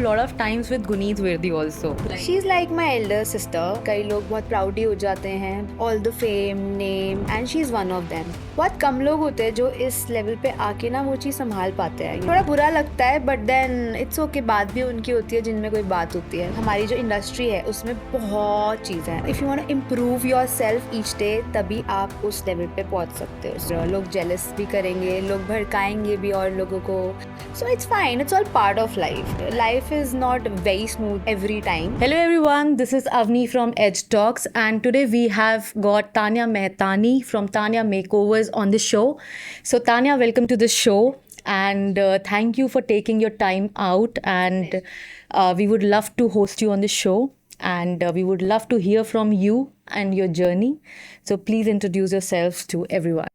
lot of times with Guneet Virdi also. She's like my elder sister. कई लोग बहुत प्राउडी हो जाते हैं, all the fame, name, and she's one of them. बहुत कम लोग होते हैं जो इस लेवल पे आके ना वो चीज़ संभाल पाते हैं. थोड़ा बुरा लगता है, but then it's okay. बात भी उनकी होती है जिनमें कोई बात होती है. हमारी जो इंडस्ट्री है उसमें बहुत चीज़ें हैं. If you want to improve yourself each day, तभी आप उस लेवल पे पहुंच सकते हो. लोग jealous भी करेंगे, लोग भड़काएंगे भी और लोगों को. So it's fine. It's all part of life. Life is not very smooth every time. Hello everyone, this is Avni from Edge Talks, and today we have got Tanya Mehtani from Tanya Makeovers on the show. So Tanya, welcome to the show, and thank you for taking your time out, and we would love to host you on the show, and we would love to hear from you and your journey. So please introduce yourselves to everyone.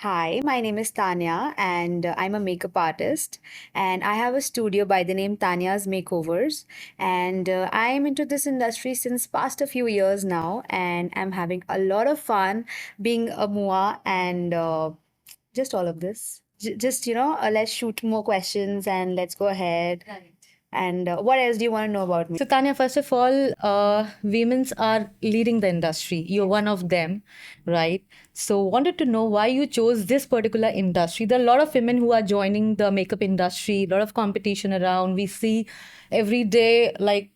Hi, my name is Tanya and I'm a makeup artist and I have a studio by the name Tanya's Makeovers and I'm into this industry since past a few years now and I'm having a lot of fun being a MUA and just all of this. Just, let's shoot more questions and let's go ahead. Right. And what else do you want to know about me? So Tanya, first of all, women's are leading the industry. You're one of them, right? So wanted to know why you chose this particular industry. There are a lot of women who are joining the makeup industry, a lot of competition around. We see every day like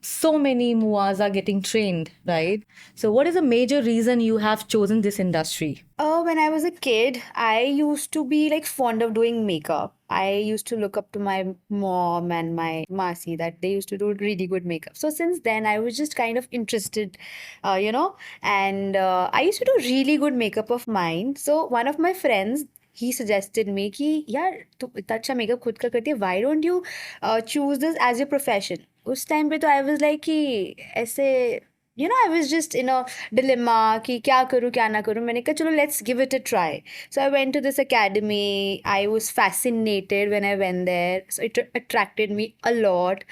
so many muas are getting trained, right? So what is the major reason you have chosen this industry? When I was a kid, I used to be like fond of doing makeup. I used to look up to my mom and my masi that they used to do really good makeup. So since then, I was just kind of interested, and I used to do really good makeup of mine. So one of my friends, he suggested me कि यार तू इतना अच्छा makeup खुद का करती है, why don't you choose this as your profession? उस टाइम पे तो I was like कि ऐसे I was just in a dilemma कि क्या करूँ क्या ना करूँ. मैंने कहा चलो let's give it a try. So I went to this academy. I was fascinated when I went there. So it attracted me a lot.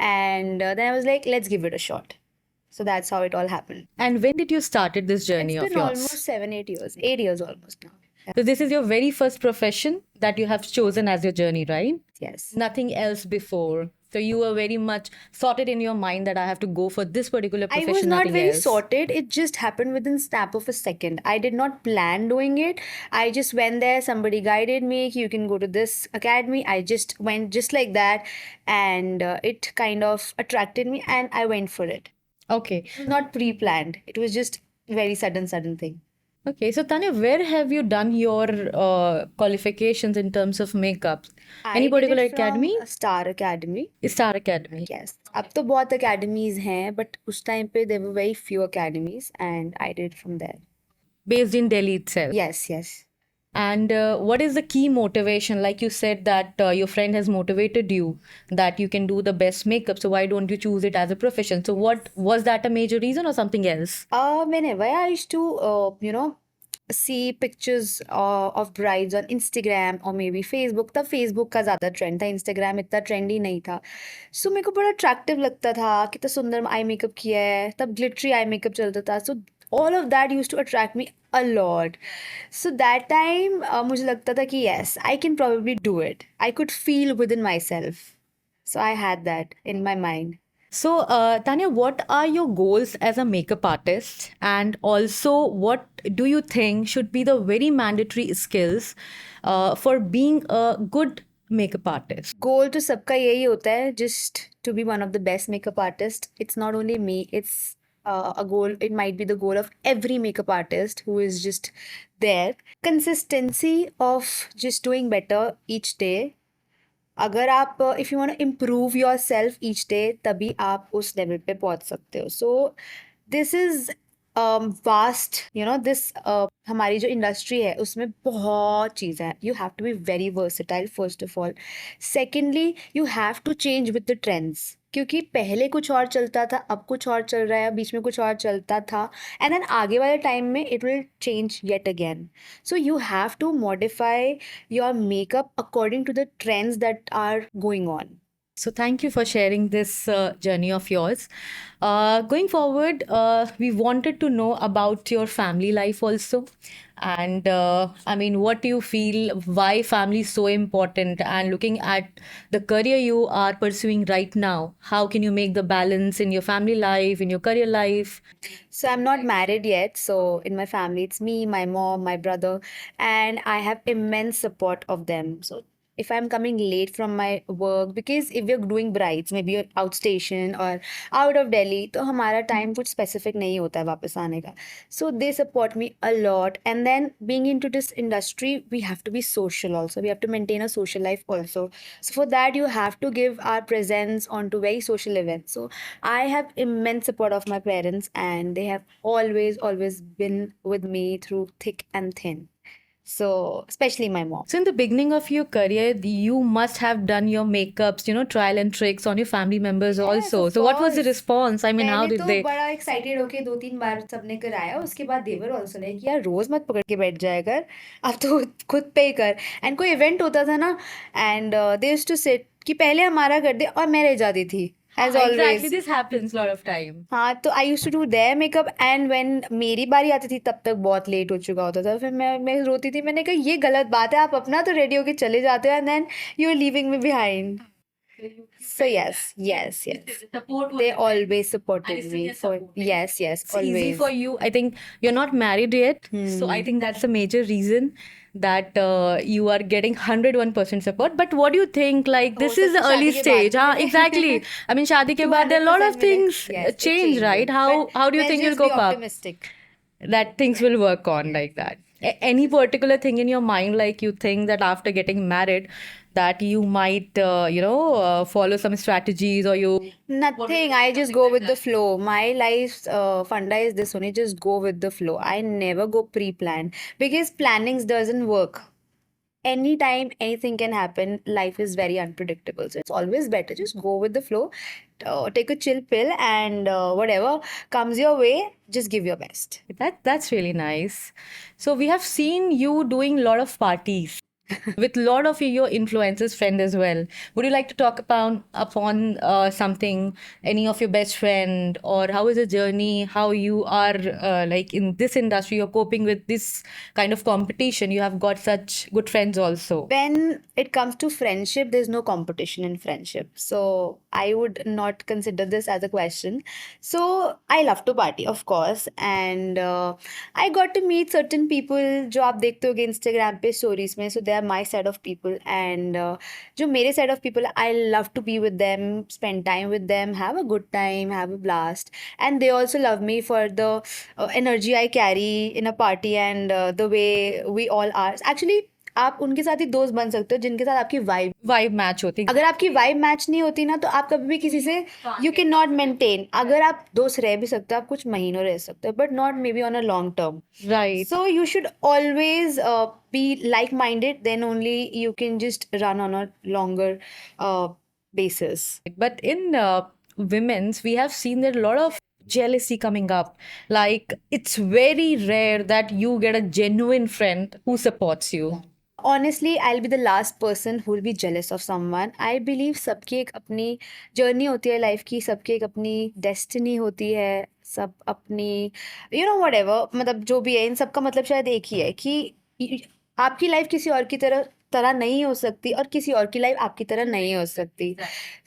And then I was like, let's give it a shot. So that's how it all happened. And when did you started this journey It's of been yours? almost 7-8 years. 8 years almost now. So this is your very first profession that you have chosen as your journey, right? Yes. Nothing else before. So you were very much sorted in your mind that I have to go for this particular I profession. was not nothing very else. sorted. It just happened within snap of a second. I did not plan doing it. I just went there. Somebody guided me. You can go to this academy. I just went just like that, and it kind of attracted me, and I went for it. Okay. It was not pre-planned. It was just very sudden thing. Okay. So Tanya, where have you done your qualifications in terms of makeup? Any I did particular it from academy? Star Academy. Star Academy. Yes. अब तो बहुत academies हैं, but उस time पे there were very few academies, and I did it from there. Based in Delhi itself. Yes, yes. And what is the key motivation? Like you said that your friend has motivated you that you can do the best makeup. So why don't you choose it as a profession? So what was that a major reason or something else? Whenever I used to, see pictures of brides on Instagram or maybe Facebook. तब Facebook का ज़्यादा trend था, Instagram इतना trend ही नहीं था. सो मेरे को बड़ा अट्रैक्टिव लगता था, कितना सुंदर आई मेकअप किया है. तब ग्लिटरी आई मेकअप चलता था. सो all of that used to attract me a lot. So that time मुझे लगता था कि yes, I can probably do it. I could feel within myself. So I had that in my mind. So, Tanya, what are your goals as a makeup artist? And also, what do you think should be the very mandatory skills for being a good makeup artist? Goal तो सबका यही होता है, just to be one of the best makeup artists. It's not only me, it's a goal. It might be the goal of every makeup artist who is just there. Consistency of just doing better each day. अगर आप if you want to improve your self each day तभी आप उस level पे पहुंच सकते हो. So this is vast this हमारी जो इंडस्ट्री है उसमें बहुत चीज़ें हैं. You have to be very versatile first of all. Secondly you have to change with the trends, क्योंकि पहले कुछ और चलता था, अब कुछ और चल रहा है, बीच में कुछ और चलता था, एंड देन आगे वाले टाइम में it will change yet again. So you have to modify your makeup according to the trends that are going on. So thank you for sharing this journey of yours. Going forward, we wanted to know about your family life also. And I mean, what do you feel? Why family is so important? And looking at the career you are pursuing right now, how can you make the balance in your family life, in your career life? So I'm not married yet. So in my family, it's me, my mom, my brother, and I have immense support of them. So if I'm coming late from my work, because if we're doing brides, maybe you're outstation or out of Delhi, तो हमारा time कुछ specific नहीं होता है वापस आने का. So they support me a lot. And then being into this industry, we have to be social also. We have to maintain a social life also. So for that, you have to give our presence onto very social events. So I have immense support of my parents, and they have always been with me through thick and thin. So, especially my mom. So in the beginning of your career, you must have done your makeups, trial and tricks on your family members Yes, also. of So what was the course. response? I mean, how पहले did तो they? बड़ा excited होके 2-3 बार सबने कराया, उसके बाद देवर also like यार रोज मत पकड़ के बैठ जाया कर, अब तो खुद पे ही कर. एंड कोई इवेंट होता था ना, and they used to set कि पहले हमारा कर दे, और मैं रह जाती थी as Exactly, always. this happens a lot of time. हाँ, तो I used to do their makeup, and when मेरी बारी आती थी तब तक बहुत लेट हो चुका होता था. फिर मैं रोती थी, मैंने कहा ये गलत बात है, आप अपना तो रेडी होके चले जाते हो and then you are leaving me behind. So yes. Support was They there. always And supported still me. they're For supporting. yes, It's easy for always. you. I think you're not married yet. So I Hmm. think that's a major reason that you are getting 101% support. But what do you think? Like, वो this is सब the तो early शादी के बाद stage. भी हाँ, मिले. exactly. I mean, शादी के बाद there are a lot of 200% मिले. things Yes, it change, right? changes. But How do you let's think you'll just be cope up? optimistic. That things will work on like that. Any particular thing in your mind, like you think that after getting married, that you might, follow some strategies or you. Nothing. I just go with the flow. My life's funda is this only. Just go with the flow. I never go pre-planned because plannings doesn't work. Anytime anything can happen. Life is very unpredictable, so it's always better just go with the flow. Take a chill pill, and whatever comes your way, just give your best. That's really nice. So we have seen you doing a lot of parties with a lot of your influencers friend as well. Would you like to talk upon something, any of your best friend, or how is the journey? How you are like in this industry, you're coping with this kind of competition. You have got such good friends also. When it comes to friendship, there's no competition in friendship. So I would not consider this as a question. So I love to party, of course. And I got to meet certain people जो आप देखते होगे Instagram पे stories में. So they are my set of people. And जो मेरे set of people, I love to be with them, spend time with them, have a good time, have a blast. And they also love me for the energy I carry in a party, and the way we all are. Actually, आप उनके साथ ही दोस्त बन सकते हो जिनके साथ आपकी वाइब. Vibe match होती. अगर आपकी वाइब मैच नहीं होती ना, तो आप कभी भी किसी से यू कैन नॉट मेंटेन. अगर आप दोस्त रह भी सकते हो, आप कुछ महीनों रह सकते हो, but not may be on a long term. Right. So you should always be like-minded. Then only you can just run on a longer uh, basis. But in women's, we have seen that a lot of jealousy coming up. Like, it's very rare that you get a genuine friend who supports you. Honestly, I'll be the last person who will be jealous of someone. I believe सबकी एक अपनी journey होती है life की, सबकी एक अपनी destiny होती है, सब अपनी whatever, मतलब जो भी है, इन सब का मतलब शायद एक ही है कि आपकी लाइफ किसी और की तरह तरह नहीं हो सकती, और किसी और की लाइफ आपकी तरह नहीं हो सकती.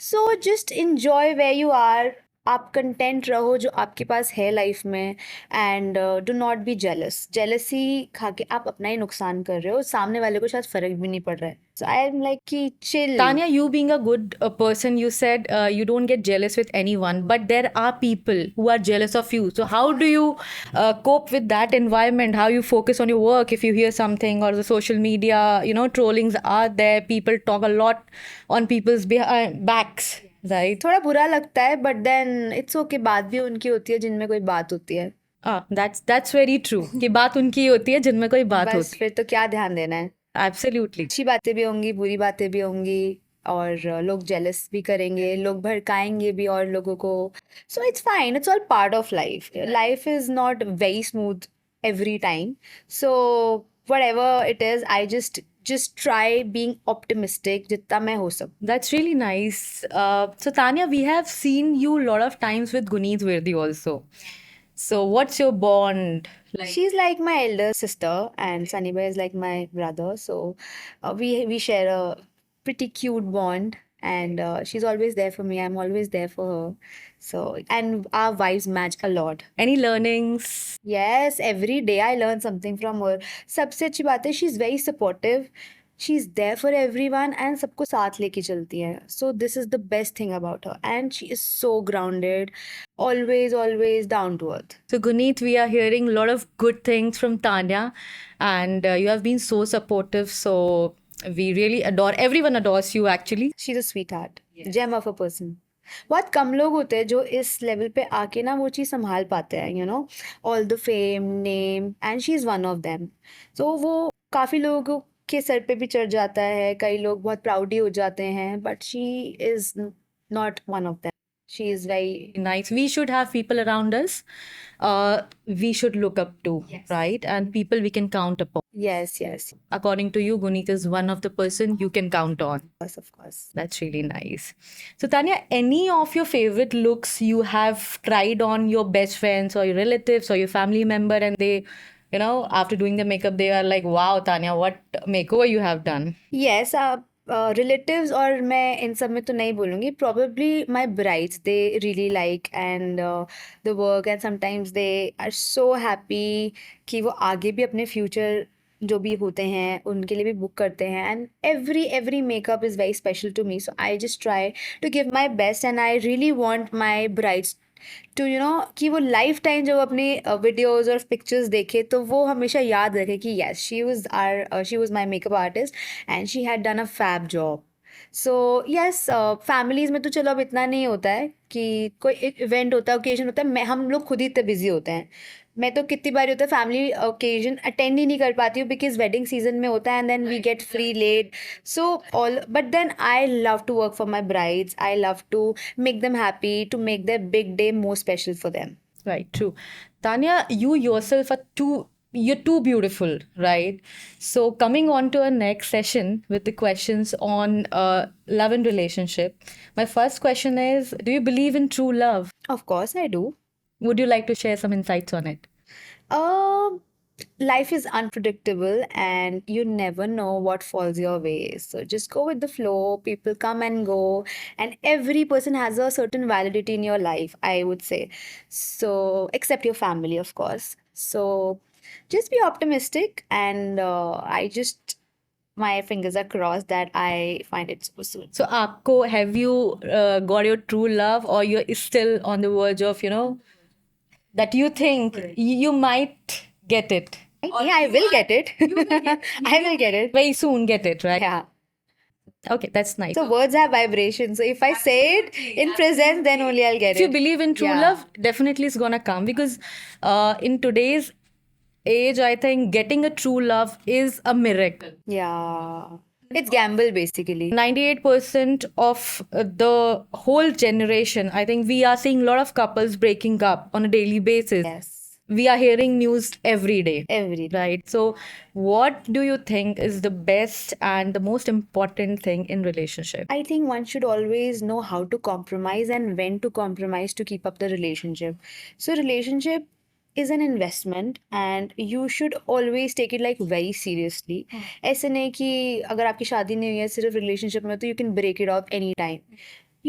So just enjoy where you are. आप कंटेंट रहो जो आपके पास है लाइफ में, and do not be jealous. Jealousy खा के आप अपना ही नुकसान कर रहे हो, सामने वाले को शायद फर्क भी नहीं पड़ रहा है. सो आई एम लाइक कि chill. Tanya, you being a good person, you said you don't get jealous with anyone, but there are people who are jealous of you. So, how do you cope with that environment? How you focus on your work if you hear something or the social media, trollings are there. People talk a lot on people's backs, right? थोड़ा बुरा लगता है, but then it's okay. बात भी उनकी होती है जिनमें कोई बात होती है. That's very true. कि बात उनकी होती है जिनमें कोई बात बस होती फिर तो क्या ध्यान देना है. है. Absolutely. अच्छी बातें भी होंगी, बुरी बातें भी होंगी, और लोग जेलस भी करेंगे, लोग भड़काएंगे भी और लोगों को. So it's fine, it's all part of life. Life is not very smooth every time. So whatever it is, I just try being optimistic जितना मैं हो सकूं. That's really nice. So Tanya, we have seen you a lot of times with Guneet Virdi also. So what's your bond like? She's like my elder sister, and Sunny Boy is like my brother. So we share a pretty cute bond, and she's always there for me. I'm always there for her. So, and our vibes match a lot. Any learnings? Yes, every day I learn something from her. सबसे अच्छी बात है, she's very supportive. She's there for everyone and सबको साथ लेके चलती है. So this is the best thing about her. And she is so grounded, always down to earth. So Guneet, we are hearing a lot of good things from Tanya, and you have been so supportive. So we really adore. Everyone adores you actually. She's a sweetheart, gem of a person. बहुत कम लोग होते हैं जो इस level पे आके ना वो चीज़ संभाल पाते हैं, you know, all the fame name, and she is one of them. तो वो काफ़ी लोगों के सर पे भी चढ़ जाता है, कई लोग बहुत प्राउड ही हो जाते हैं, but she is not one of them. She is very Nice. We should have people around us. We should look up to, right? And people we can count upon. yes. According to you, Guneet is one of the person you can count on. Of course. That's really nice. So Tanya, any of your favorite looks you have tried on your best friends or your relatives or your family member, and they, you know, after doing the makeup, they are like, "Wow, Tanya, what makeover you have done." Yes, relatives और मैं इन सब में तो नहीं बोलूँगी. Probably my brides, they really like and the work, and sometimes they are so happy कि वो आगे भी अपने future जो भी होते हैं उनके लिए भी बुक करते हैं. And every makeup is very special to me, so I just try to give my best, and I really want my brides to you know कि वो लाइफ टाइम जब अपनी वीडियोज और पिक्चर्स देखे तो वो हमेशा याद रखे कि yes she was my makeup artist and she had done a fab job. So yes, families में तो चलो अब इतना नहीं होता है कि कोई इवेंट होता है, ओकेजन होता है, हम लोग खुद ही इतने बिजी होते हैं. मैं तो कितनी बार होता है फैमिली ओकेजन अटेंड ही नहीं कर पाती हूँ बिकॉज वेडिंग सीजन में होता है and then we get free late. So all but then I love to work for my brides. I love to make them happy, to make their big day more special for them. Right, true. Tanya, you yourself are you're too beautiful, right? So coming on to our next session with the questions on love and relationship. My first question is, do you believe in true love? Of course I do. Would you like to share some insights on it? Life is unpredictable and you never know what falls your way. So just go with the flow. People come and go, and every person has a certain validity in your life, I would say. So, except your family, of course. So, just be optimistic, and my fingers are crossed that I find it so soon. So, have you got your true love, or you're still on the verge of, you know, that you think you might get it? Yeah, I will get it. I will get it. Very soon get it, right? Yeah. Okay, that's nice. So words have vibration. So if I say it in present, then only I'll get If you it. believe in true Yeah. love, definitely it's gonna come, because in today's age, I think getting a true love is a miracle. Yeah. It's gamble basically. 98% of the whole generation, I think we are seeing a lot of couples breaking up on a daily basis. Yes. We are hearing news every day. Every day. Right. So, what do you think is the best and the most important thing in relationship? I think one should always know how to compromise and when to compromise to keep up the relationship. So relationship is an investment and you should always take it like very seriously. ऐसे नहीं कि अगर आपकी शादी नहीं हुई है सिर्फ relationship में तो you can break it off anytime.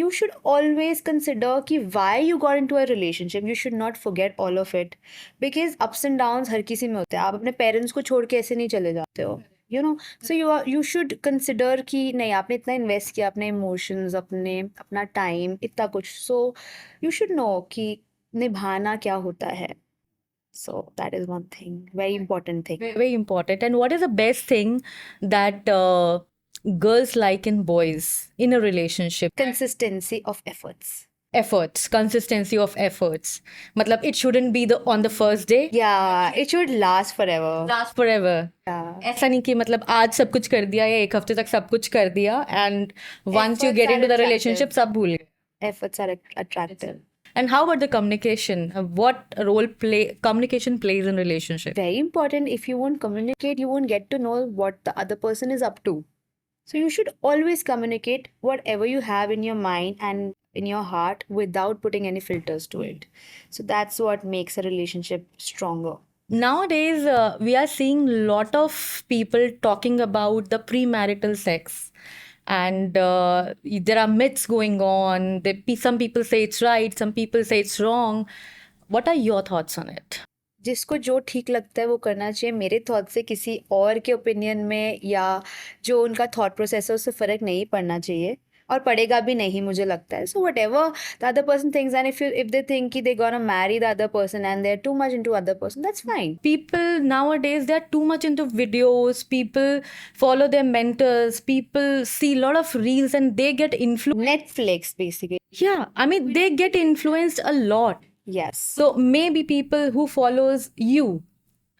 You should always consider कि why you got into a relationship. You should not forget all of it, because ups and downs हर किसी में होते हैं. आप अपने parents को छोड़ के ऐसे नहीं चले जाते हो, you know. So you should consider कि नहीं आपने इतना invest किया, अपने emotions, अपना time, इतना कुछ. So you should know कि निभाना क्या होता है. So that is one thing, very important thing. Very important. And what is the best thing that girls like in boys in a relationship? Consistency of efforts. Efforts, consistency of efforts. Matlab, it shouldn't be on the first day. Yeah, it should last forever. Last forever. Yeah. ऐसा नहीं कि मतलब आज सब कुछ कर दिया या एक हफ्ते तक सब कुछ कर दिया and once you Efforts get are into the attractive. relationship सब भूल गए. Efforts are attractive. And how about the communication? What role communication plays in relationship? Very important. If you won't communicate, you won't get to know what the other person is up to. So you should always communicate whatever you have in your mind and in your heart without putting any filters to it. So that's what makes a relationship stronger. Nowadays, we are seeing a lot of people talking about the premarital sex. And there are myths going on. Some people say it's right, some people say it's wrong. What are your thoughts on it? जिसको जो ठीक लगता है वो करना चाहिए. मेरे thought से किसी और के ओपिनियन में या जो उनका थॉट प्रोसेस है उससे फ़र्क नहीं पड़ना चाहिए और पड़ेगा भी नहीं मुझे लगता है. So whatever the other person thinks and if they think कि they gonna marry the other person and they are too much into other person, that's fine. People nowadays, they are too much into videos. People follow their mentors. People see a lot of reels and they get influenced. Netflix basically. Yeah, I mean, they get influenced a lot. Yes. So maybe people who follows you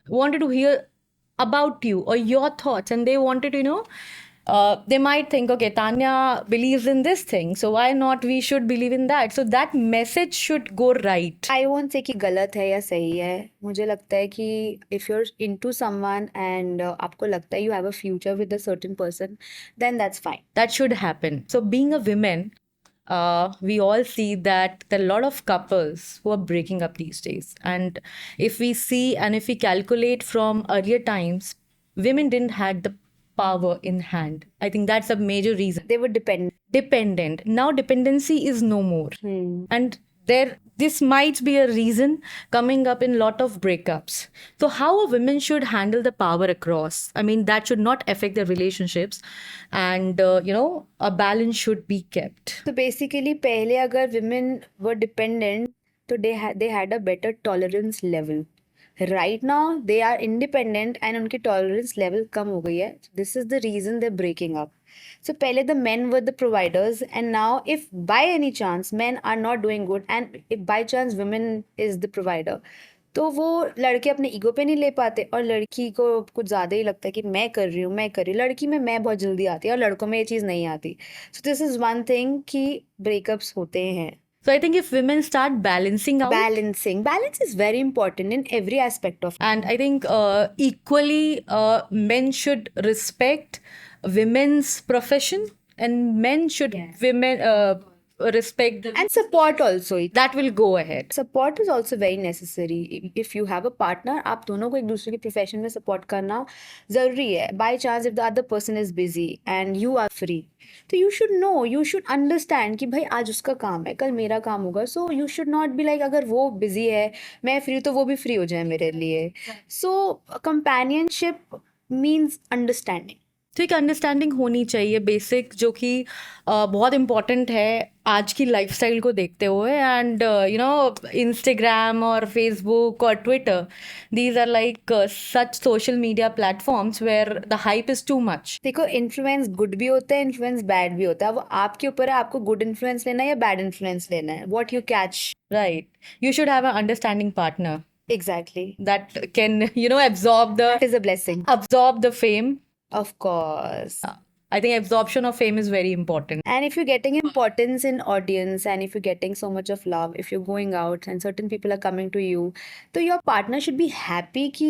wanted to hear about you or your thoughts, and they wanted to, they might think, okay, Tanya believes in this thing, so why not we should believe in that? So that message should go right. I won't say कि गलत है या सही है. मुझे लगता है कि if you are into someone and आपको लगता है you have a future with a certain person, then that's fine. That should happen. So being a woman, we all see that there are a lot of couples who are breaking up these days. And if we see and if we calculate from earlier times, women didn't had the power in hand. I think that's a major reason. They were Dependent. Now dependency is no more. And this might be a reason coming up in lot of breakups. So how a woman should handle the power across? I mean, that should not affect the relationships, and a balance should be kept. तो basically पहले अगर women were dependent तो they had a better tolerance level. Right now they are independent and उनकी tolerance level कम हो गई है. This is the reason they're breaking up. So पहले the men were the providers and now if by any chance men are not doing good and if by chance women is the provider, तो वो लड़के अपने ego पे नहीं ले पाते और लड़की को कुछ ज़्यादा ही लगता है कि मैं कर रही हूँ. लड़की में मैं बहुत जल्दी आती है और लड़कों में ये चीज़ नहीं आती. सो दिस इज़ वन थिंग कि ब्रेकअप्स होते हैं. So I think if women start balancing out, balance is very important in every aspect of. and I think equally men should respect women's profession, and men should women respect And support also. that will go ahead. Support is also very necessary. If you have a partner, आप दोनों को एक दूसरे के profession में support करना ज़रूरी है. By chance if the other person is busy and you are free, तो you should know, you should understand कि भाई आज उसका काम है, कल मेरा काम होगा. So you should not be like अगर वो busy है, मैं free तो वो भी free हो जाए मेरे लिए. So companionship means understanding. तो एक अंडरस्टैंडिंग होनी चाहिए बेसिक, जो कि बहुत इम्पॉर्टेंट है आज की लाइफस्टाइल को देखते हुए. एंड इंस्टाग्राम और फेसबुक और Twitter, these are like such social media platforms where the hype is too much. देखो इन्फ्लुएंस गुड भी होता है, इन्फ्लुएंस बैड भी होता है. वो आपके ऊपर है, आपको गुड इन्फ्लुएंस लेना है या बैड इन्फ्लुएंस लेना है. What you catch. Right. You should have a understanding partner Exactly. that can absorb That is a blessing. the fame. Of course. I think absorption of fame is very important. And if you're getting importance in audience and if you're getting so much of love, if you're going out and certain people are coming to you, so your partner should be happy ki,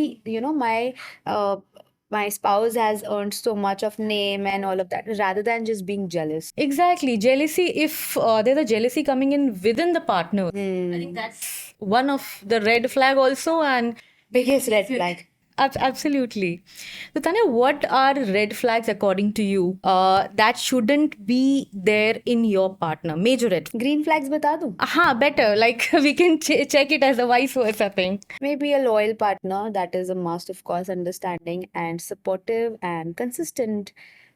my spouse has earned so much of name and all of that, rather than just being jealous. Exactly. Jealousy, if there's a jealousy coming in within the partner, I think that's one of the red flag also, and Biggest red flag. Absolutely. So Tanya, what are red flags according to you that shouldn't be there in your partner? Major red flags. Green flags बता दूँ? Better. Like we can check it as a vice versa thing. Maybe a loyal partner, that is a must, of course, understanding and supportive and consistent.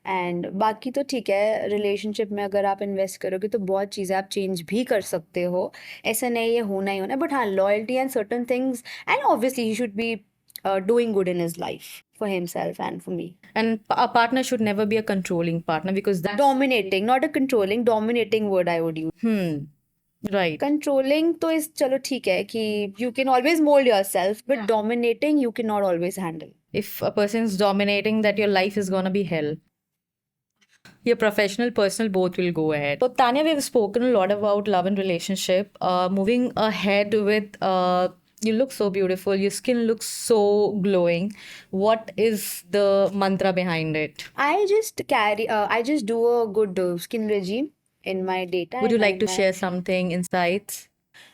And बाकी तो ठीक है, relationship में अगर आप invest करोगे तो बहुत चीज़ें आप चेंज भी कर सकते हो. ऐसा नहीं ये होना ही होना, बट हाँ, loyalty and certain things and obviously he should be doing good in his life for himself and for me. And a partner should never be a controlling partner, because that's Dominating, not a controlling, dominating word I would use. Right. Controlling तो is चलो ठीक है कि you can always mold yourself, but dominating you cannot always handle. If a person is dominating, that your life is gonna be hell. Your professional, personal, both will go ahead. So, Tanya, we've spoken a lot about love and relationship. Moving ahead with, you look so beautiful. Your skin looks so glowing. What is the mantra behind it? I just do a good skin regime in my Would daytime you like and to my share something, insights?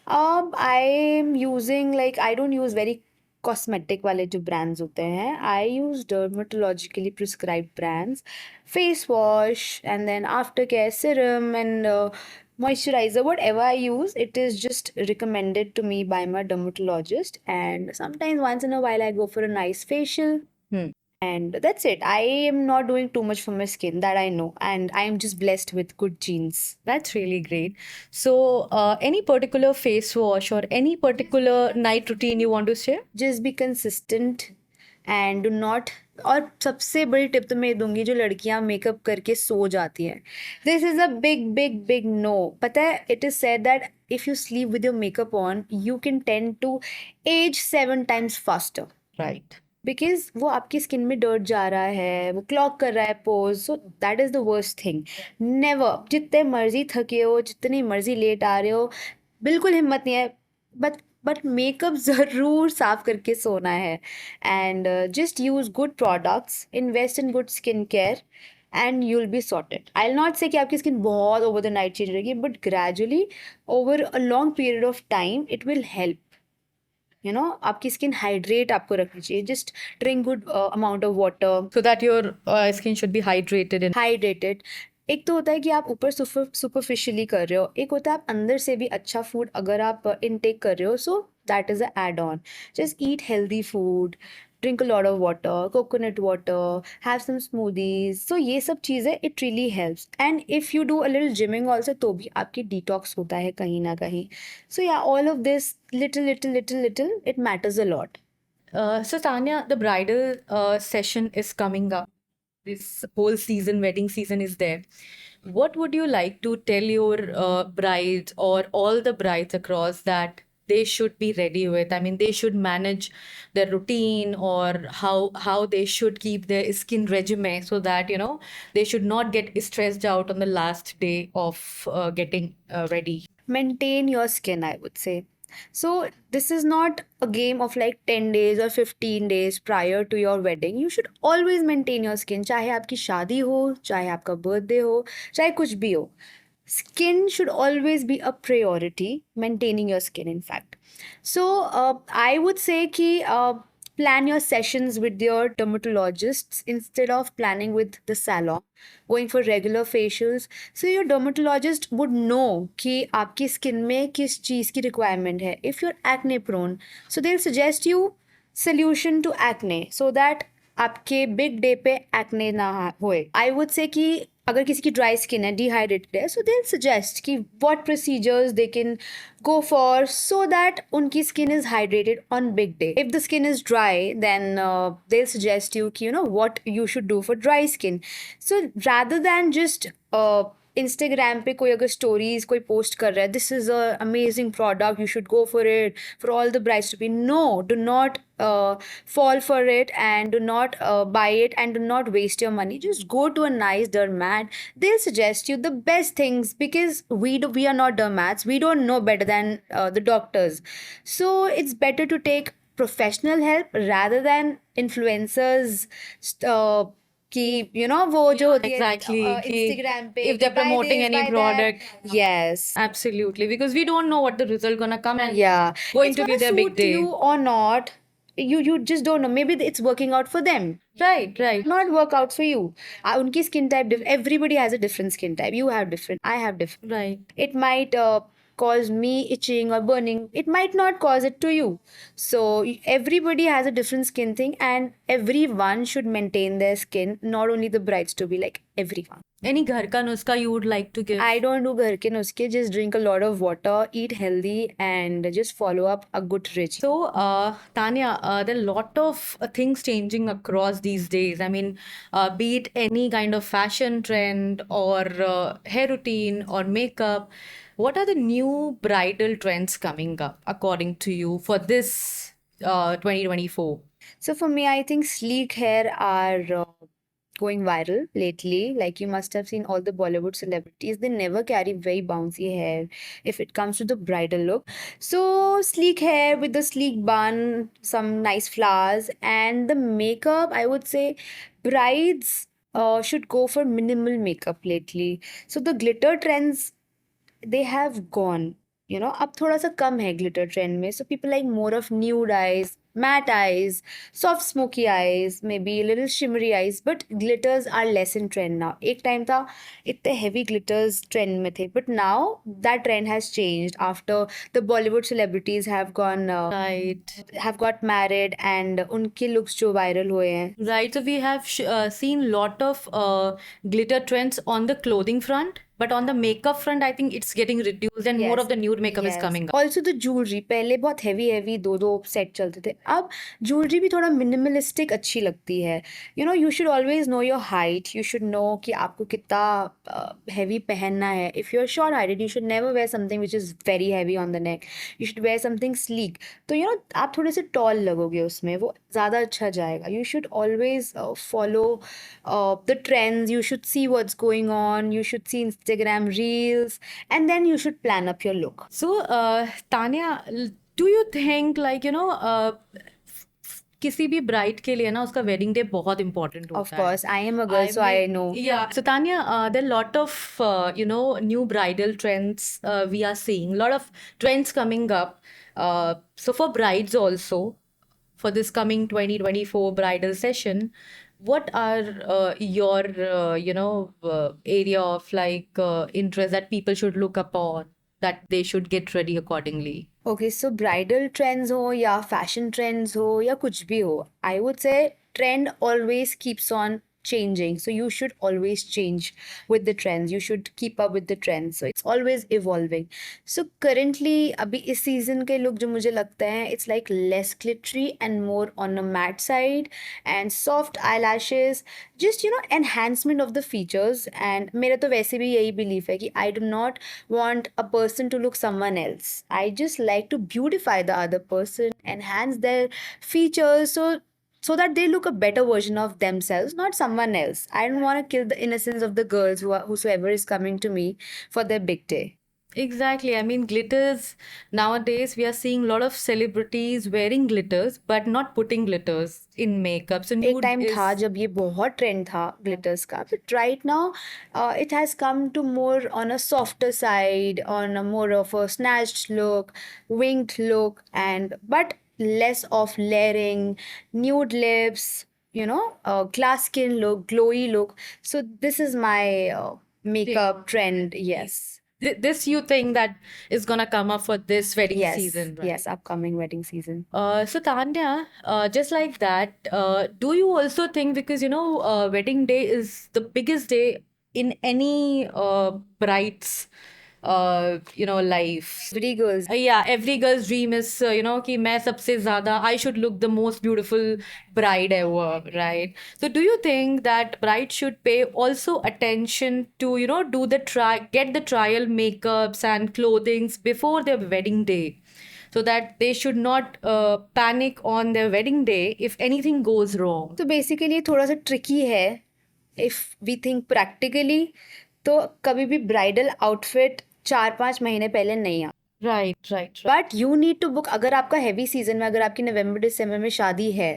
I'm using like I don't use very cosmetic वाले जो brands होते हैं. I use dermatologically prescribed brands, face wash and then aftercare serum and moisturizer. Whatever I use, it is just recommended to me by my dermatologist. And sometimes once in a while I go for a nice facial. Hmm. And that's it. I am not doing too much for my skin, that I know. And I am just blessed with good genes. That's really great. So, any particular face wash or any particular night routine you want to share? Just be consistent and do not. और सबसे बड़ी tip तो मैं ये दूंगी जो लड़कियां makeup करके सो जाती हैं. This is a big big big no. पता है, it is said that if you sleep with your makeup on you can tend to age 7 times faster. Right. Because वो आपकी स्किन में डर्ट जा रहा है, वो क्लॉग कर रहा है pose. So that is the worst thing. Never, जितने मर्जी थके हो, जितनी मर्जी लेट आ रहे हो, बिल्कुल हिम्मत नहीं है, बट मेकअप ज़रूर साफ करके सोना है. And just use good products, invest in good skin care and you will be sorted. I will not से कि आपकी स्किन बहुत ओवर द नाइट चेंज रहेगी, but gradually over a long period of time it will help. आपकी skin hydrate आपको रखनी चाहिए. Just drink good amount of water. So that your skin should be hydrated and hydrated. एक तो होता है कि आप ऊपर सुपरफिशियली कर रहे हो, एक होता है आप अंदर से भी अच्छा फूड अगर आप इनटेक कर रहे हो. So that is a add on. Just eat healthy food, drink a lot of water, coconut water, have some smoothies. So ये सब चीज़ें it really helps. And if you do a little gymming also तो भी आपकी detox होता है कहीं ना कहीं. सो या all of this little little little little it matters a lot. So Tanya, the bridal session is coming up. This whole season, wedding season is there. What would you like to tell your brides or all the brides across that they should be ready with? I mean, they should manage their routine or how they should keep their skin regimen so that they should not get stressed out on the last day of getting ready. Maintain your skin, I would say. So this is not a game of like 10 days or 15 days prior to your wedding. You should always maintain your skin, चाहे आपकी शादी हो, चाहे आपका birthday हो, चाहे कुछ भी हो. Skin should always be a priority. Maintaining your skin, in fact. So I would say कि plan your sessions with your dermatologists instead of planning with the salon, going for regular facials. So your dermatologist would know कि आपकी skin में किस चीज़ की requirement है. If you're acne prone, so they'll suggest you solution to acne so that आपके big day पे acne ना होए. आई वुड से कि अगर किसी की ड्राई स्किन है, डिहाइड्रेटेड है, सो दे सजेस्ट कि what procedures they can go for so that उनकी skin is hydrated on big day. If the skin is dry, then they'll suggest you कि what you should do for dry skin. So rather than just Instagram पे कोई अगर stories कोई post कर रहा है, this is a amazing product, you should go for it for all the brides to be. No, do not fall for it and do not buy it and do not waste your money. Just go to a nice dermat. They'll suggest you the best things because we are not dermats. We don't know better than the doctors. So it's better to take professional help rather than influencers uh, कि वो जो होती है Exactly. Instagram पे If they're buy promoting this, any buy that. product, Yes. absolutely, because we don't know what the result gonna come and Yeah. going It's to be gonna their big suit day. you or not. You just don't know. Maybe it's working out for them. Right, right. Not work out for you. उनकी skin type everybody has a different skin type. You have different. I have different. Right. It might cause me itching or burning. It might not cause it to you. So everybody has a different skin thing, and everyone should maintain their skin. Not only the brides, to be like everyone. Any घर का नुस्खा you would like to give? I don't do घर के नुस्खे. Just drink a lot of water, eat healthy, and just follow up a good regime. So, Tanya, there are a lot of things changing across these days. I mean, be it any kind of fashion trend or hair routine or makeup, what are the new bridal trends coming up according to you for this 2024? So for me, I think sleek hair are going viral lately. Like you must have seen all the Bollywood celebrities, they never carry very bouncy hair if it comes to the bridal look. So sleek hair with the sleek bun, some nice flowers, and the makeup, I would say brides should go for minimal makeup lately. So the glitter trends, they have gone. अब थोड़ा सा कम है glitter trend में. So people like more of nude eyes, matte eyes, soft smoky eyes, maybe a little shimmery eyes, but glitters are less in trend now. एक time था इतने heavy glitters trend में थे, but now that trend has changed after the Bollywood celebrities Right. have got married and उनके looks जो viral हुए हैं. Right. So we have seen lot of glitter trends on the clothing front, but on the makeup front, I think it's getting reduced and more Yes, of the nude makeup is yes. coming up. Also the jewelry, पहले बहुत heavy दो set चलते थे. अब jewelry भी थोड़ा minimalistic अच्छी लगती है. You should always know your height. You should know कि आपको कितना heavy पहनना है. If you're short-heighted, you should never wear something which is very heavy on the neck. You should wear something sleek. तो आप थोड़े से tall लगोगे उसमें, वो ज़्यादा अच्छा जाएगा. You should always follow the trends. You should see what's going on. You should see Instagram reels, and then you should plan up your look. So, Tanya, do you think किसी भी bride के लिए ना उसका wedding day बहुत important Of होता है. course, I am a girl, so I know. Yeah. So Tanya, there are a lot of new bridal trends we are seeing. A lot of trends coming up. So for brides also, for this coming 2024 bridal session, what are your area of interest that people should look upon, that they should get ready accordingly? Okay, so bridal trends हो या fashion trends हो या कुछ भी हो, I would say trend always keeps on changing. So you should always change with the trends. You should keep up with the trends. So it's always evolving. So currently अभी इस season के look जो मुझे लगता है, it's like less glittery and more on a matte side and soft eyelashes. Just enhancement of the features. And मेरा तो वैसे भी यही belief है कि I do not want a person to look someone else. I just like to beautify the other person, enhance their features so that they look a better version of themselves, not someone else. I don't want to kill the innocence of the girls whosoever is coming to me for their big day. Exactly. I mean, glitters. Nowadays, we are seeing a lot of celebrities wearing glitters, but not putting glitters in makeup. So एक nude time is था जब ये बहुत trend था glitters का, but right now it has come to more on a softer side, on a more of a snatched look, winged look, and but less of layering, nude lips, glass skin look, glowy look. So this is my makeup trend. Yes. this you think that is gonna come up for this wedding Yes, season, right? yes, upcoming wedding season. So Tanya, just like that, do you also think, because wedding day is the biggest day in any bride's life. Every girl's Yeah, every girl's dream is कि मैं सबसे ज़्यादा I should look the most beautiful bride ever, right? So do you think that bride should pay also attention to do the get the trial makeups and clothings before their wedding day, so that they should not panic on their wedding day if anything goes wrong? तो basically थोड़ा सा tricky है. If we think practically, तो कभी भी bridal outfit 4-5 महीने पहले नहीं आ. Right, right. But you need to book. अगर आपका हैवी सीजन में, अगर आपकी नवंबर दिसंबर में शादी है,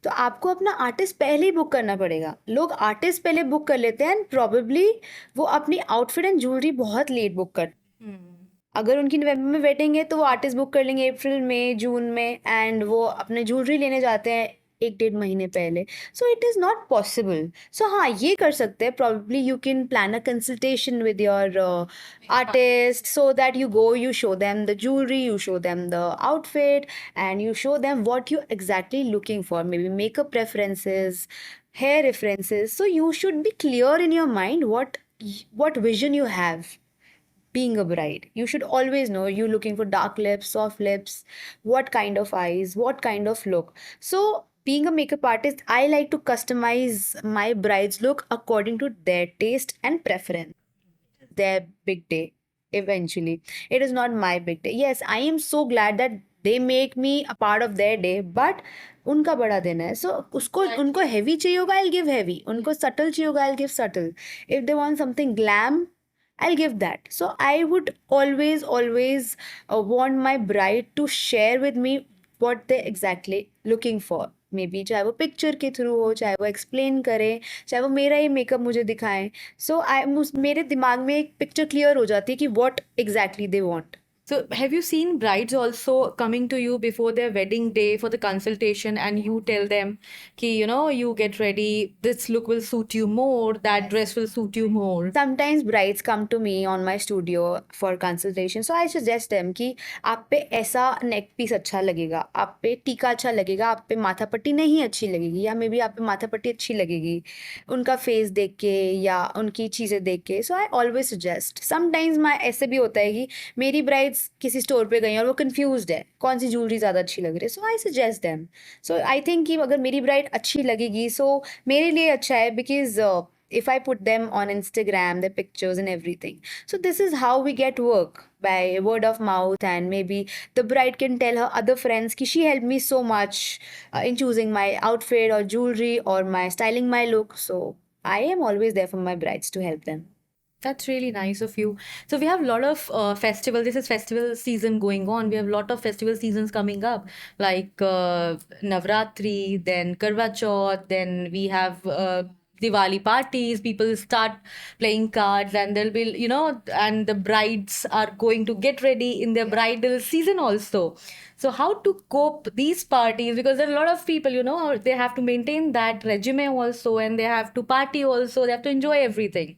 तो आपको अपना आर्टिस्ट पहले ही बुक करना पड़ेगा. लोग आर्टिस्ट पहले बुक कर लेते हैं एंड प्रॉबेबली वो अपनी आउटफिट एंड ज्वेलरी बहुत लेट बुक कर. अगर उनकी नवंबर में वेडिंग है तो वो आर्टिस्ट बुक कर लेंगे अप्रैल में, जून में, एंड वो अपने ज्वेलरी लेने जाते हैं 1-1.5 महीने पहले. So it is not possible. So हाँ, ये कर सकते हैं. Probably you can plan a consultation with your artist, so that you show them the jewelry, you show them the outfit, and you show them what you're exactly looking for, maybe makeup preferences, hair references. So you should be clear in your mind what vision you have being a bride. You should always know you're looking for dark lips, soft lips, what kind of eyes, what kind of look. So being a makeup artist, I like to customize my bride's look according to their taste and preference. Their big day eventually. It is not my big day. Yes, I am so glad that they make me a part of their day, but उनका बड़ा दिन है, so उसको उनको heavy चाहिए होगा, I'll give heavy, उनको subtle चाहिए होगा, I'll give subtle. If they want something glam, I'll give that. So I would always want my bride to share with me what they're exactly looking for. Maybe चाहे वो picture के through हो, चाहे वो explain करें, चाहे वो मेरा ही मेकअप मुझे दिखाएं. सो आई मेरे दिमाग में एक पिक्चर क्लियर हो जाती है कि what exactly they want. So, have you seen brides also coming to you before their wedding day for the consultation, and you tell them, ki, you know, you get ready, this look will suit you more, that dress will suit you more? Sometimes brides come to me on my studio for consultation, so I suggest them कि आप पे ऐसा neck piece अच्छा लगेगा, आप पे टीका अच्छा लगेगा, आप पे माथा पट्टी नहीं अच्छी लगेगी, या मे बी आप पे माथा पट्टी अच्छी लगेगी उनका फेस देख के या उनकी चीज़ें देख के. सो आई ऑलवेज सजेस्ट. समटाइम्स मैं ऐसे भी होता है कि मेरी ब्राइड्स किसी स्टोर पे गई और वो कंफ्यूज्ड है कौन सी ज्वेलरी ज़्यादा अच्छी लग रही है. So I suggest them. So I think कि अगर मेरी ब्राइड अच्छी लगेगी सो मेरे लिए अच्छा है, because if I put them on Instagram, their pictures and everything. So this is how we get work, by word of mouth, and maybe the bride can tell her other friends ki she helped me so much in choosing my outfit or jewelry or my styling my look. So I am always there for my brides to help them. That's really nice of you. So we have a lot of festival. This is festival season going on. We have a lot of festival seasons coming up, like Navratri, then Karwa Chauth, then we have Diwali parties. People start playing cards, and there'll be, you know, and the brides are going to get ready in their bridal season also. So how to cope these parties? Because there are a lot of people, you know, they have to maintain that regime also, and they have to party also. They have to enjoy everything.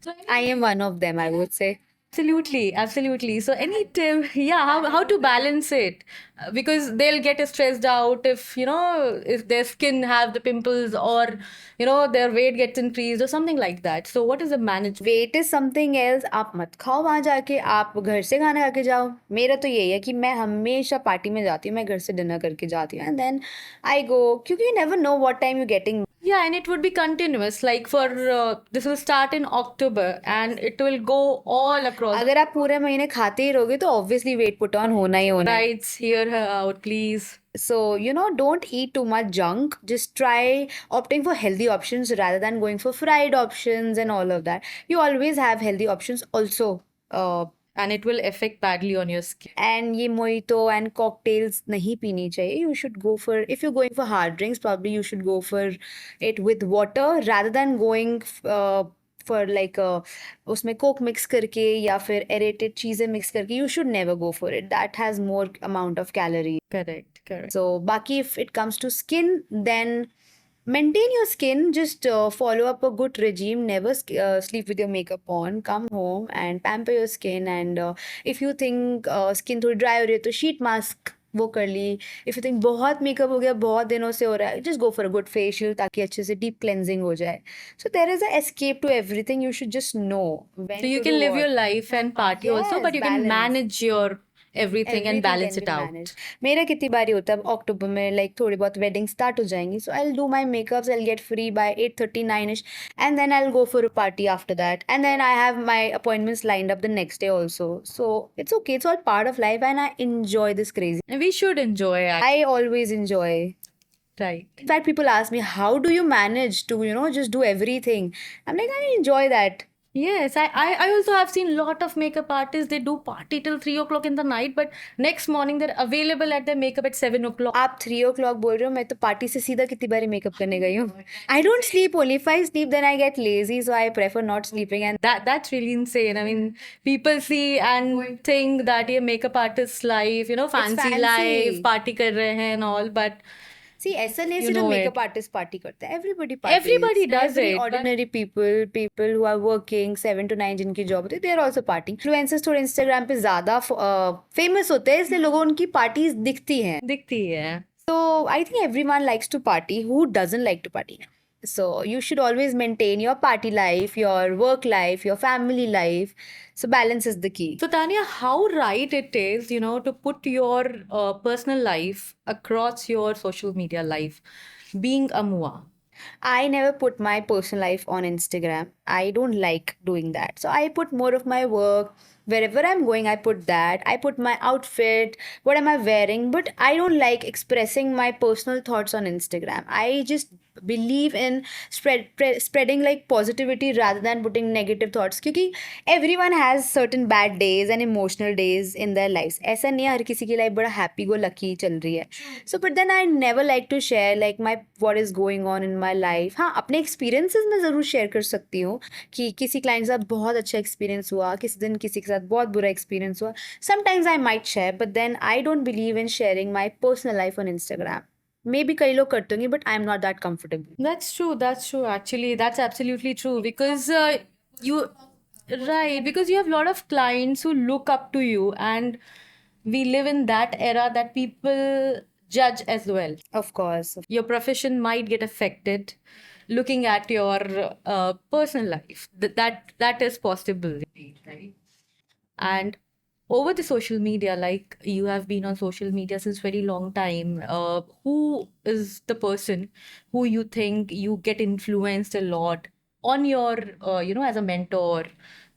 So I am one of them, I would say. absolutely, absolutely. So any tip, yeah, how to balance it? Because they'll get stressed out if, you know, if their skin have the pimples, or, you know, their weight gets increased or something like that. So what is the management? Weight is something else. आप मत खाओ वहाँ जाके, आप घर से खाना खा के जाओ. मेरा तो यही है कि मैं हमेशा पार्टी में जाती हूँ, मैं घर से डिनर करके जाती हूँ, एंड देन आई गो, क्योंकि you never know what time you getting. Yeah, and it would be continuous. Like for this will start in October and it will go all across. अगर आप पूरे महीने खाते ही रहोगे तो ऑब्वियसली वेट पुट ऑन होना ही होना है. Brides, hear her out, please. So, you know, don't eat too much junk. Just try opting for healthy options rather than going for fried options and all of that. You always have healthy options also. And it will affect badly on your skin. And ये mojito and cocktails नहीं पीनी चाहिए. You should go for, if you're going for hard drinks, probably you should go for it with water rather than going for like उसमें coke mix करके या फिर aerated चीज़ें mix करके. You should never go for it. That has more amount of calories. Correct, correct. So बाकी if it comes to skin, then maintain your skin. Just follow up a good regime. Never sleep with your makeup on. Come home and pamper your skin. And if you think skin थोड़ी dry हो रही है तो sheet mask वो कर ली. If you think बहुत makeup हो गया, बहुत दिनों से हो रहा है, just go for a good facial ताकि अच्छे से deep cleansing हो जाए. So there is a escape to everything. You should just know when So you to can do live what. your life and party also, Yes, but you can balance. manage your everything and balance can it be out. managed. मेरा कितनी बारी होता है अक्टूबर में, like थोड़ी बहुत wedding start हो जाएंगी, so I will do my makeups, I will get free by 8:30 9ish, and then I'll go for a party after that, and then I have my appointments lined up the next day also. So it's okay, it's all part of life, and I enjoy this crazy. And we should enjoy it. I always enjoy. Right. In fact, people ask me, how do you manage to, you know, just do everything? I'm like, I enjoy that. Yes, I also have seen a lot of makeup artists. They do party till 3 o'clock in the night, but next morning they're available at their makeup at 7 o'clock. आप 3 o'clock बोल रहे हो, मैं तो party से सीधा कितनी बारी मेकअप करने गई हूँ. I don't sleep only. If I sleep, then I get lazy, so I prefer not sleeping. And That's really insane. I mean, people see and think that ये makeup artist life, you know, fancy fancy. life, party कर रहे हैं and all, but see, ऐसा नहीं You सिर्फ know makeup it. Artist party करता है. Everybody parties. Everybody does Every it, but- ordinary people who are working 7 to 9 जिनकी job होती है, they are also partying. Influencers थोड़े Instagram पे ज़्यादा फेमस होते हैं, इसलिए लोगों उनकी पार्टीज दिखती हैं. दिखती है. So I think everyone likes to party. Who doesn't like to party? So you should always maintain your party life, your work life, your family life. So balance is the key. So Tanya, how right it is, you know, to put your personal life across your social media life, being a mua. I never put my personal life on Instagram. I don't like doing that. So I put more of my work, wherever I'm going, I put that. I put my outfit, what am I wearing, but I don't like expressing my personal thoughts on Instagram. I just believe in spreading like positivity rather than putting negative thoughts, क्योंकि everyone has certain bad days and emotional days in their lives. ऐसा नहीं है हर किसी की life बड़ा happy go lucky चल रही है. So but then I never like to share like my what is going on in my life. हाँ, अपने experiences मैं ज़रूर share कर सकती हूँ कि किसी client के साथ बहुत अच्छा experience हुआ, किसी दिन किसी के साथ बहुत बुरा experience हुआ. Sometimes I might share, but then I don't believe in sharing my personal life on Instagram. Maybe कई लोग करते होंगे, but I'm not that comfortable. That's true. That's true. Actually, that's absolutely true because you, right, because you have a lot of clients who look up to you, and we live in that era that people judge as well. Of course. Your profession might get affected looking at your personal life. That is possible, right? And over the social media, like you have been on social media since very long time, who is the person who you think you get influenced a lot on your, as a mentor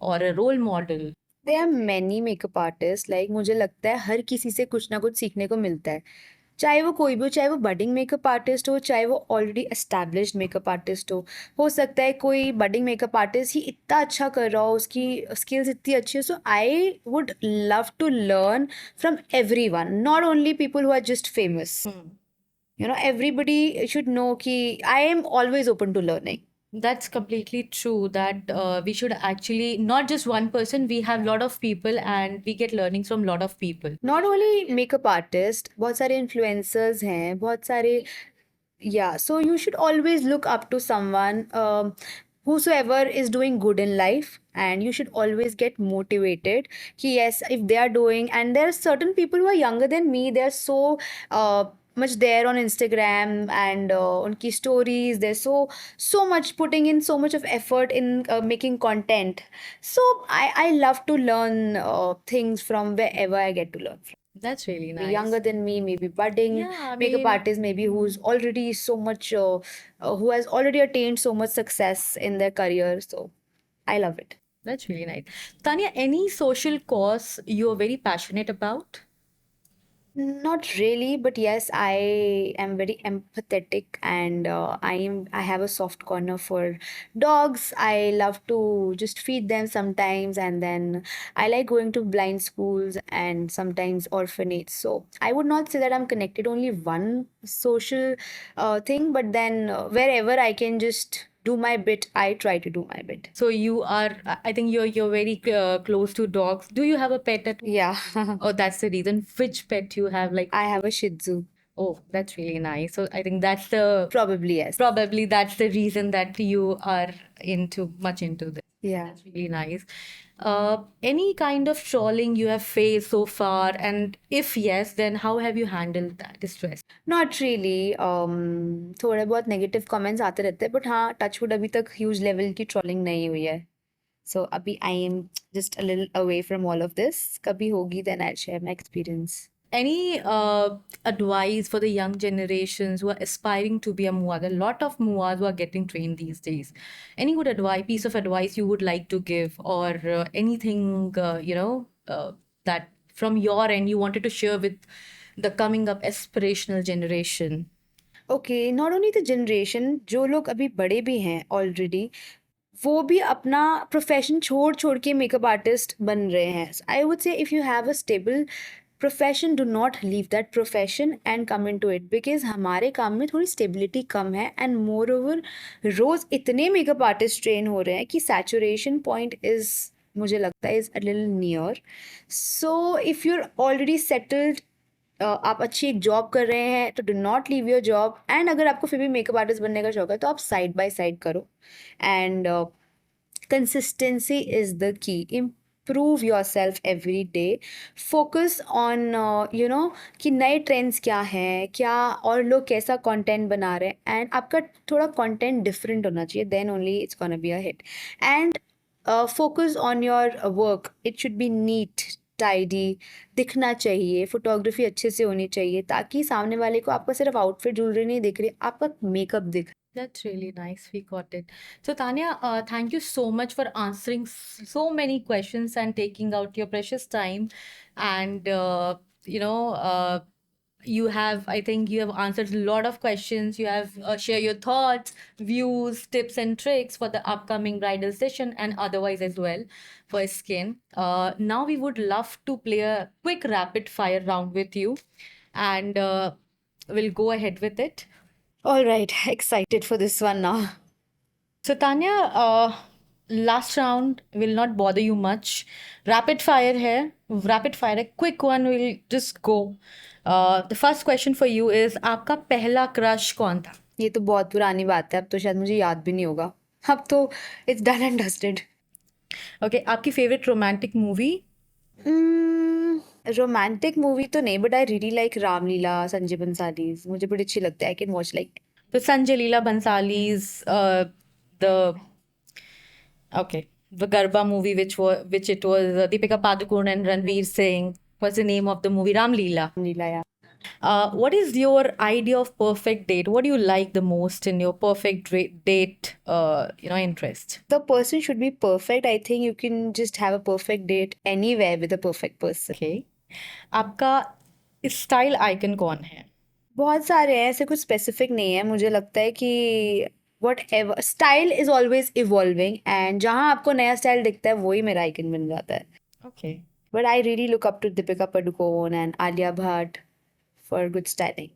or a role model? There are many makeup artists. Like मुझे लगता है हर किसी से कुछ ना कुछ सीखने को मिलता है. चाहे वो कोई भी हो, चाहे वो बडिंग मेकअप आर्टिस्ट हो, चाहे वो ऑलरेडी एस्टैब्लिश्ड मेकअप आर्टिस्ट हो सकता है कोई बडिंग मेकअप आर्टिस्ट ही इतना अच्छा कर रहा हो, उसकी स्किल्स इतनी अच्छी हो. So I would love to learn from everyone, not only people who are just famous. Everybody should know कि I am always open to learning. That's completely true that we should actually not just one person, we have lot of people and we get learnings from lot of people. Not only makeup artist, बहुत सारे influencers हैं, बहुत सारे. Yeah, so you should always look up to someone, whosoever is doing good in life, and you should always get motivated कि yes, if they are doing, and there are certain people who are younger than me, they are so much there on Instagram, and उनकी stories, they're so much putting in so much of effort in making content. So I love to learn things from wherever I get to learn from. That's really Be nice. younger than me, maybe budding Yeah, I makeup mean, artist, maybe who's already so much, who has already attained so much success in their career. So I love it. that's really nice. Tanya, any social cause you're very passionate about? Not really, but yes, I am very empathetic, and I have a soft corner for dogs. I love to just feed them sometimes, and then I like going to blind schools and sometimes orphanages. So I would not say that I'm connected only one social thing, but then wherever I can just do my bit, I try to do my bit. So you are, I think you're very close to dogs. Do you have a pet at? Yeah, Oh, that's the reason. Which pet you have? Like, I have a Shih Tzu. oh, that's really nice. So I think that's the Probably yes. probably that's the reason that you are much into this. Yeah. That's really nice. Any kind of trolling you have faced so far, and if yes, then how have you handled that stress? Not really. थोड़े बहुत negative comments आते रहते हैं, but हाँ, touchwood अभी तक huge level की trolling नहीं हुई है. So अभी I am just a little away from all of this. कभी होगी then I'll share my experience. Any advice for the young generations who are aspiring to be a Mua? There are a lot of Muas who are getting trained these days. Any good advice, piece of advice you would like to give, or anything that from your end you wanted to share with the coming up aspirational generation? Okay, not only the generation, जो लोग अभी बड़े भी हैं already, वो भी अपना profession छोड़ छोड़ के मेकअप आर्टिस्ट बन रहे हैं. I would say if you have a stable profession, do not leave that profession and come in to it, because हमारे काम में थोड़ी स्टेबिलिटी कम है, एंड मोर ओवर रोज़ इतने मेकअप आर्टिस्ट ट्रेन हो रहे हैं कि सैचुरेशन पॉइंट इज़, मुझे लगता है, is a little near. So if you are already settled, आप अच्छी एक जॉब कर रहे हैं, तो do not leave your job. And अगर आपको फिर भी मेकअप आर्टिस्ट बनने का शौक है, तो आप साइड बाय साइड करो. And consistency is the key. Improve your self every day. Focus on कि नए ट्रेंड्स क्या हैं, क्या और लोग कैसा कंटेंट बना रहे हैं, एंड आपका थोड़ा कंटेंट डिफरेंट होना चाहिए, then only it's gonna be a hit. And focus on your work. It should be neat, tidy, दिखना चाहिए, फोटोग्राफी अच्छे से होनी चाहिए, ताकि सामने वाले को आपका सिर्फ आउटफिट ज्वेलरी नहीं दिख रही, आपका मेकअप दिख. That's really nice. We got it. So, Tanya, thank you so much for answering so many questions and taking out your precious time. And, you know, you have, I think you have answered a lot of questions. You have shared your thoughts, views, tips, and tricks for the upcoming bridal session and otherwise as well for skin. Now, we would love to play a quick rapid fire round with you. And we'll go ahead with it. All right, excited for this one now. So, Tanya, last round will not bother you much. Rapid fire here. Rapid fire, a quick one will just go. The first question for you is आपका पहला crush कौन था? ये तो बहुत पुरानी बात है, अब तो शायद मुझे याद भी नहीं होगा. अब तो it's done and dusted. Okay, आपकी favorite romantic movie? Romantic movie तो नहीं, but I really like Ramleela, Sanjay Bhansali's, मुझे बड़ी अच्छी लगती है. आई कैन वॉच लाइक तो Sanjay Leela Bhansali's the okay the Garba movie which it was Deepika Padukone and Ranveer Singh. What's the name of the movie? Ram Leela. Ramlila. या What is your idea of perfect date? What do you like the most in your perfect date, interest? the person should be perfect. I think you can just have a perfect date anywhere with a perfect person. Okay. आपका style icon कौन है? बहुत सारे हैं, ऐसे कुछ specific नहीं है. मुझे लगता है कि what ever style is always evolving, and जहाँ आपको नया स्टाइल दिखता है वही मेरा आइकन बन जाता है. Okay. But I really look up to Deepika Padukone and Alia Bhatt for good styling.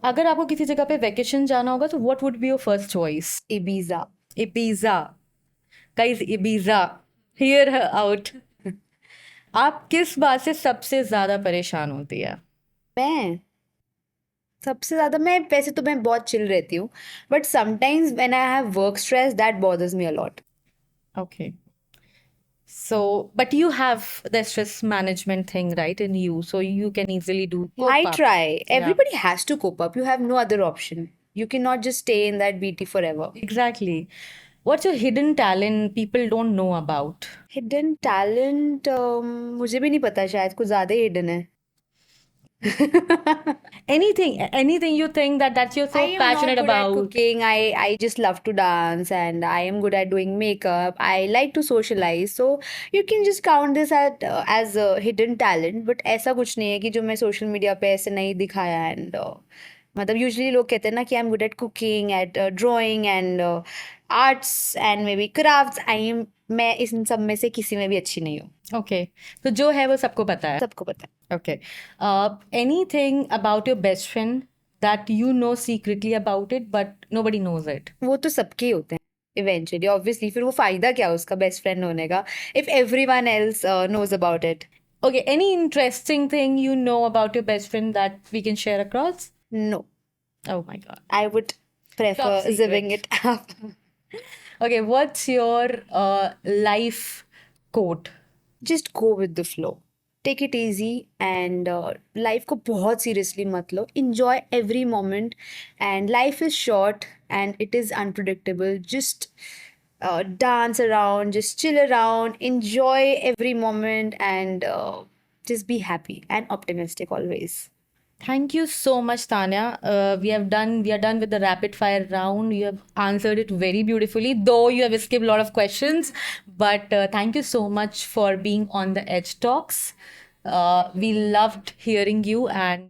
अगर आपको किसी जगह पे वेकेशन जाना होगा तो what would be your first choice? Ibiza. Ibiza. Guys, Ibiza. Hear her out. आप किस बात से सबसे ज्यादा परेशान होती है? मैं सबसे ज़्यादा, मैं वैसे तो मैं बहुत चिल रहती हूँ, but sometimes when I have work stress that bothers me a lot. Okay. So, but you have the stress management thing, right, in you, so you can easily do cope I up. try. Yeah. Everybody has to cope up. You have no other option. You cannot just stay in that BT forever. Exactly. What's your hidden talent people don't know about? Hidden talent, मुझे भी नहीं पता, शायद कुछ ज़्यादा ही hidden है. Anything you think that's you're so I am passionate not good at about. cooking. I just love to dance, and I am good at doing makeup. I like to socialize. So you can just count this as a hidden talent. But ऐसा कुछ नहीं है कि जो मैं social media पे ऐसे नहीं दिखाया. And मतलब usually लोग कहते हैं ना कि I'm good at cooking, at drawing and arts and maybe crafts. मैं इन सब में से किसी में भी अच्छी नहीं हूँ. Okay. तो जो है वो सबको पता है. सबको पता है. Okay. Anything about your best friend that you know secretly about it, but nobody knows it? वो तो सबके ही होते हैं इवेंचुअली, ऑब्वियसली. फिर वो फायदा क्या उसका बेस्ट फ्रेंड होने का if everyone else knows about it. Okay. Any interesting thing you know about your best friend that we can share across? No, Oh my God. I would prefer secret. Giving it up. Okay. What's your life quote? Just go with the flow, take it easy, and life को बहुत seriously मत लो. Enjoy every moment, and life is short and it is unpredictable. Just dance around, just chill around, enjoy every moment, and just be happy and optimistic always. Thank you so much, Tanya. We are done with the rapid fire round. You have answered it very beautifully, though you have skipped a lot of questions. But thank you so much for being on the Edge Talks. We loved hearing you and